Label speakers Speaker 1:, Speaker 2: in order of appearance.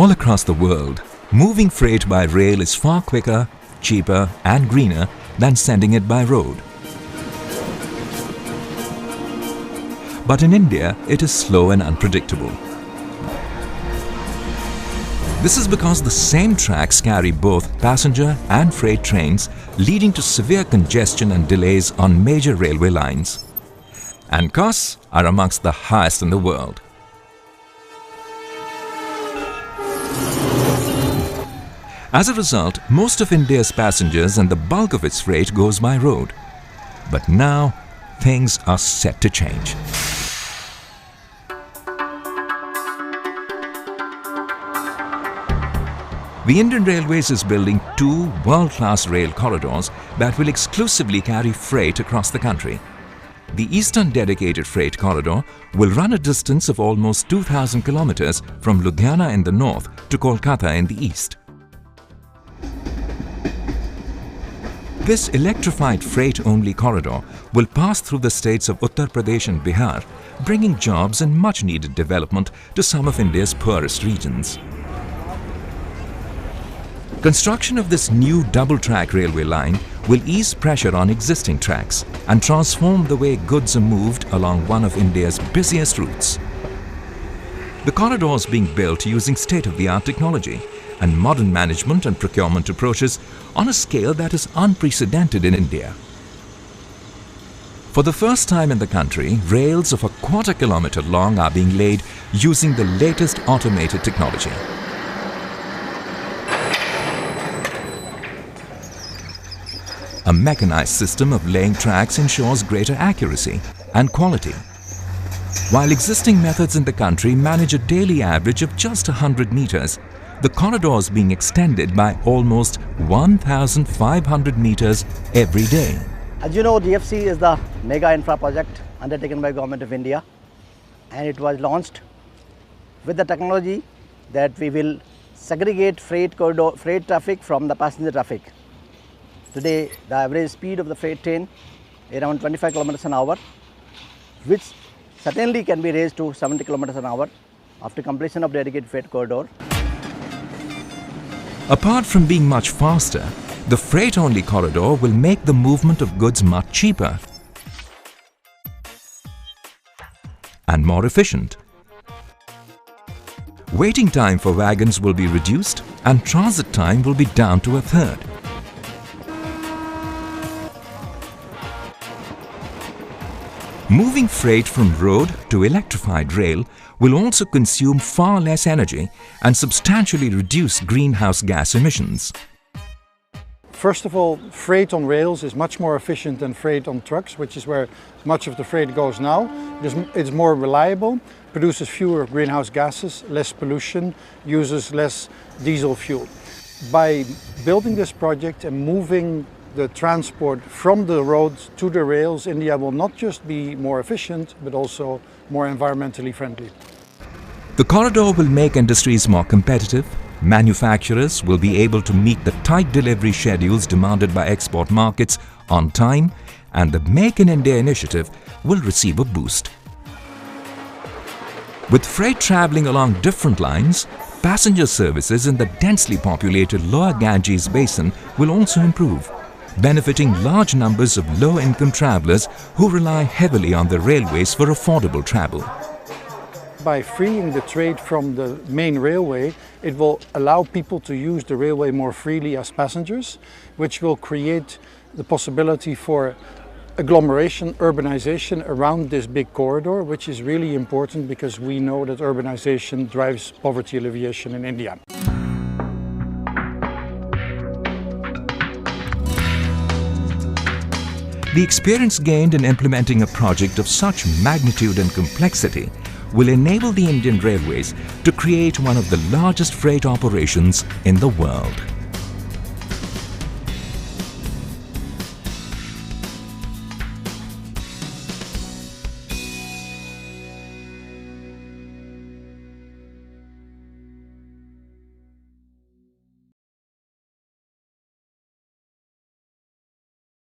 Speaker 1: All across the world, moving freight by rail is far quicker, cheaper and greener than sending it by road. But in India, it is slow and unpredictable. This is because the same tracks carry both passenger and freight trains, leading to severe congestion and delays on major railway lines. And costs are amongst the highest in the world. As a result, most of India's passengers and the bulk of its freight goes by road. But now, things are set to change. The Indian Railways is building 2 world-class rail corridors that will exclusively carry freight across the country. The Eastern Dedicated Freight Corridor will run a distance of almost 2,000 kilometers from Ludhiana in the north to Kolkata in the east. This electrified freight-only corridor will pass through the states of Uttar Pradesh and Bihar, bringing jobs and much-needed development to some of India's poorest regions. Construction of this new double-track railway line will ease pressure on existing tracks and transform the way goods are moved along one of India's busiest routes. The corridor is being built using state-of-the-art technology and modern management and procurement approaches on a scale that is unprecedented in India. For the first time in the country, rails of a quarter-kilometer long are being laid using the latest automated technology. A mechanized system of laying tracks ensures greater accuracy and quality. While existing methods in the country manage a daily average of just 100 meters, the corridor is being extended by almost 1,500 meters every day.
Speaker 2: As you know, DFC is the mega infra project undertaken by Government of India, and it was launched with the technology that we will segregate freight traffic from the passenger traffic. Today, the average speed of the freight train is around 25 kilometers an hour, which certainly can be raised to 70 kilometers an hour after completion of dedicated freight corridor.
Speaker 1: Apart from being much faster, the freight-only corridor will make the movement of goods much cheaper and more efficient. Waiting time for wagons will be reduced and transit time will be down to a third. Moving freight from road to electrified rail will also consume far less energy and substantially reduce greenhouse gas emissions.
Speaker 3: First of all, freight on rails is much more efficient than freight on trucks, which is where much of the freight goes now. It's more reliable, produces fewer greenhouse gases, less pollution, uses less diesel fuel. By building this project and moving the transport from the road to the rails, India will not just be more efficient, but also more environmentally friendly.
Speaker 1: The corridor will make industries more competitive, manufacturers will be able to meet the tight delivery schedules demanded by export markets on time, and the Make in India initiative will receive a boost. With freight travelling along different lines, passenger services in the densely populated Lower Ganges Basin will also improve, benefiting large numbers of low-income travellers who rely heavily on the railways for affordable travel.
Speaker 3: By freeing the trade from the main railway, it will allow people to use the railway more freely as passengers, which will create the possibility for agglomeration, urbanization around this big corridor, which is really important because we know that urbanization drives poverty alleviation in India.
Speaker 1: The experience gained in implementing a project of such magnitude and complexity will enable the Indian Railways to create one of the largest freight operations in the world.